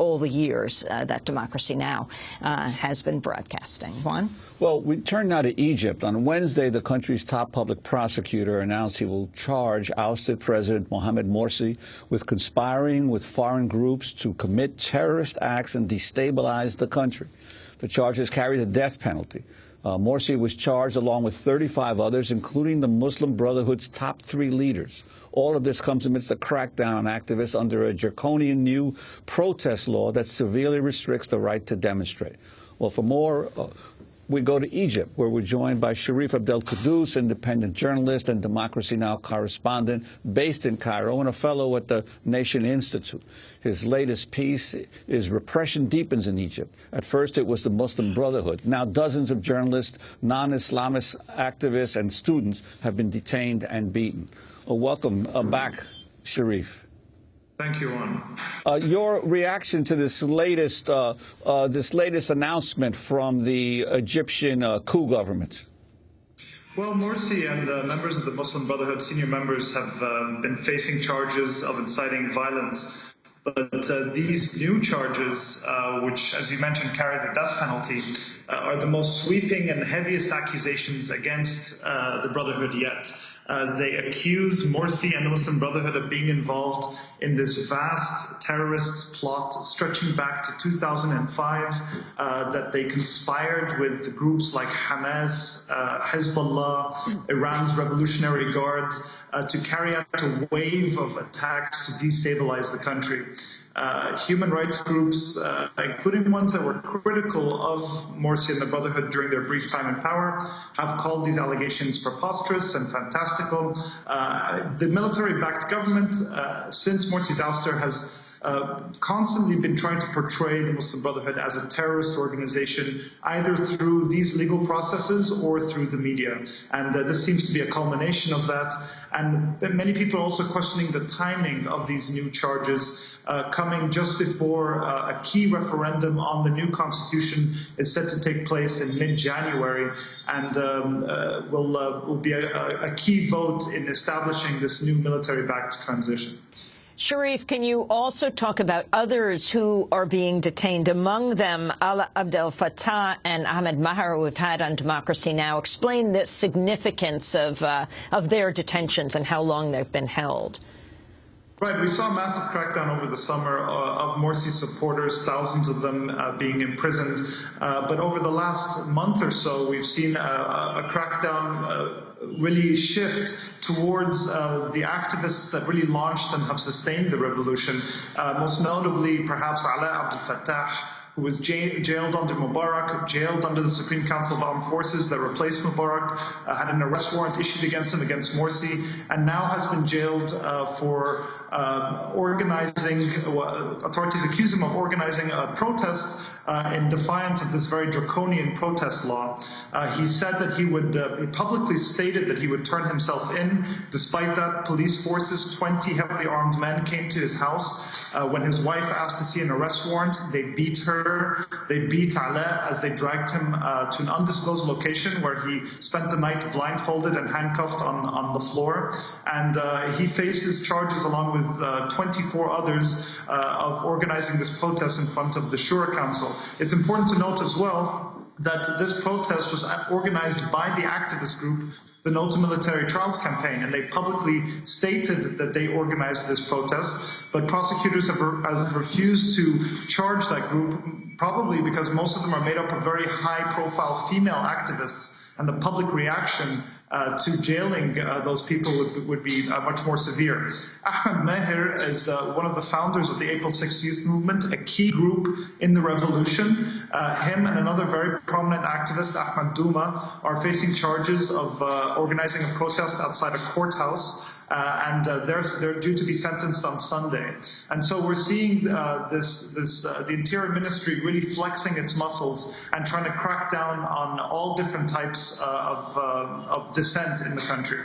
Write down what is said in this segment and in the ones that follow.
all the years that Democracy Now! Has been broadcasting. Juan? Well, we turn now to Egypt. On Wednesday, the country's top public prosecutor announced he will charge ousted President Mohamed Morsi with conspiring with foreign groups to commit terrorist acts and destabilize the country. The charges carry the death penalty. Morsi was charged along with 35 others, including the Muslim Brotherhood's top 3 leaders. All of this comes amidst a crackdown on activists under a draconian new protest law that severely restricts the right to demonstrate. Well, for more, we go to Egypt, where we're joined by Sharif Abdel-Quddus, independent journalist and Democracy Now! Correspondent based in Cairo and a fellow at the Nation Institute. His latest piece is Repression Deepens in Egypt. At first, it was the Muslim Brotherhood. Now, dozens of journalists, non-Islamist activists, and students have been detained and beaten. Well, welcome back, Sharif. Thank you, Juan. Your reaction to this latest announcement from the Egyptian coup government? Well, Morsi and members of the Muslim Brotherhood, senior members, have been facing charges of inciting violence. But these new charges, which, as you mentioned, carry the death penalty, are the most sweeping and heaviest accusations against the Brotherhood yet. They accuse Morsi and the Muslim Brotherhood of being involved in this vast terrorist plot stretching back to 2005, that they conspired with groups like Hamas, Hezbollah, Iran's Revolutionary Guard, to carry out a wave of attacks to destabilize the country. Human rights groups, including ones that were critical of Morsi and the Brotherhood during their brief time in power, have called these allegations preposterous and fantastical. The military-backed government, since Morsi's ouster, has constantly been trying to portray the Muslim Brotherhood as a terrorist organization, either through these legal processes or through the media. And this seems to be a culmination of that. And many people are also questioning the timing of these new charges, coming just before a key referendum on the new constitution is set to take place in mid-January, and will be a key vote in establishing this new military-backed transition. Sharif, can you also talk about others who are being detained, among them Ala Abdel Fattah and Ahmed Maher, who we've had on Democracy Now! Explain the significance of their detentions and how long they've been held. Right, we saw a massive crackdown over the summer of Morsi supporters, thousands of them being imprisoned. But over the last month or so, we've seen a crackdown really shift towards the activists that really launched and have sustained the revolution. Most notably, perhaps Ala Abdel Fattah, who was jailed under Mubarak, jailed under the Supreme Council of Armed Forces that replaced Mubarak, had an arrest warrant issued against him, against Morsi, and now has been jailed for organizing, authorities accuse him of organizing a protest in defiance of this very draconian protest law. He said that he would, he publicly stated that he would turn himself in. Despite that, police forces, 20 heavily armed men, came to his house. When his wife asked to see an arrest warrant, they beat her. They beat Ala as they dragged him to an undisclosed location where he spent the night blindfolded and handcuffed on the floor. And he faces charges along with 24 others of organizing this protest in front of the Shura Council. It's important to note as well that this protest was organized by the activist group, the No to Military Trials campaign, and they publicly stated that they organized this protest, but prosecutors have refused to charge that group, probably because most of them are made up of very high-profile female activists, and the public reaction to jailing those people would be much more severe. Ahmed Maher is one of the founders of the April 6th Youth Movement, a key group in the revolution. Him and another very prominent activist, Ahmed Douma, are facing charges of organizing a protest outside a courthouse. And they're due to be sentenced on Sunday. And so we're seeing the Interior Ministry really flexing its muscles and trying to crack down on all different types of dissent in the country.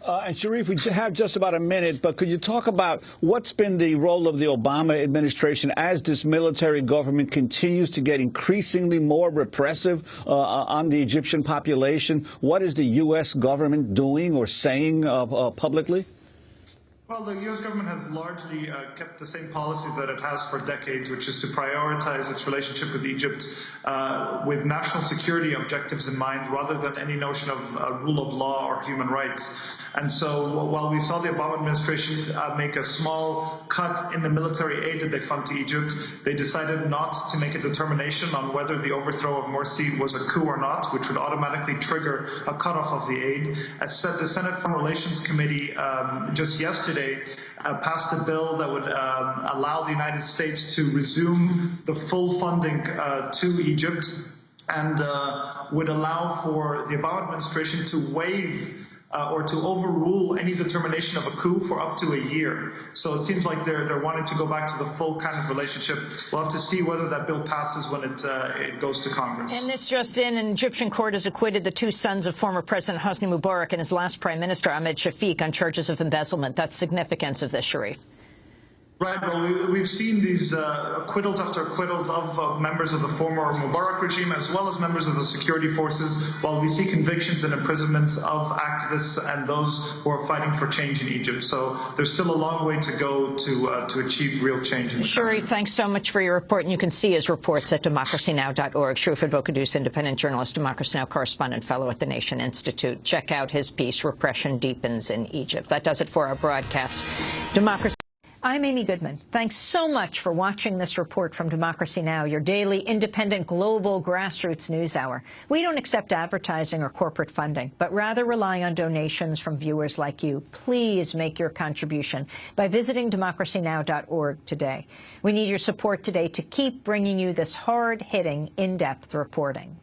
And Sharif, we have just about a minute, but could you talk about what's been the role of the Obama administration as this military government continues to get increasingly more repressive on the Egyptian population? What is the U.S. government doing or saying publicly? Well, the U.S. government has largely kept the same policies that it has for decades, which is to prioritize its relationship with Egypt with national security objectives in mind, rather than any notion of rule of law or human rights. And so while we saw the Obama administration make a small cut in the military aid that they fund to Egypt, they decided not to make a determination on whether the overthrow of Morsi was a coup or not, which would automatically trigger a cutoff of the aid. As said, the Senate Foreign Relations Committee just yesterday passed a bill that would allow the United States to resume the full funding to Egypt and would allow for the Obama administration to waive or to overrule any determination of a coup for up to a year. So it seems like they're wanting to go back to the full kind of relationship. We'll have to see whether that bill passes when it goes to Congress. And this just in, an Egyptian court has acquitted the two sons of former President Hosni Mubarak and his last prime minister, Ahmed Shafiq, on charges of embezzlement. That's significance of this, Sharif. Right. Well, we've seen these acquittals after acquittals of members of the former Mubarak regime, as well as members of the security forces, while we see convictions and imprisonments of activists and those who are fighting for change in Egypt. So there's still a long way to go to achieve real change in the country. Thanks so much for your report. And you can see his reports at democracynow.org. Sharif Bokadous, independent journalist, Democracy Now! Correspondent, fellow at the Nation Institute. Check out his piece, Repression Deepens in Egypt. That does it for our broadcast. Democracy. I'm Amy Goodman. Thanks so much for watching this report from Democracy Now!, your daily independent global grassroots news hour. We don't accept advertising or corporate funding, but rather rely on donations from viewers like you. Please make your contribution by visiting democracynow.org today. We need your support today to keep bringing you this hard-hitting, in-depth reporting.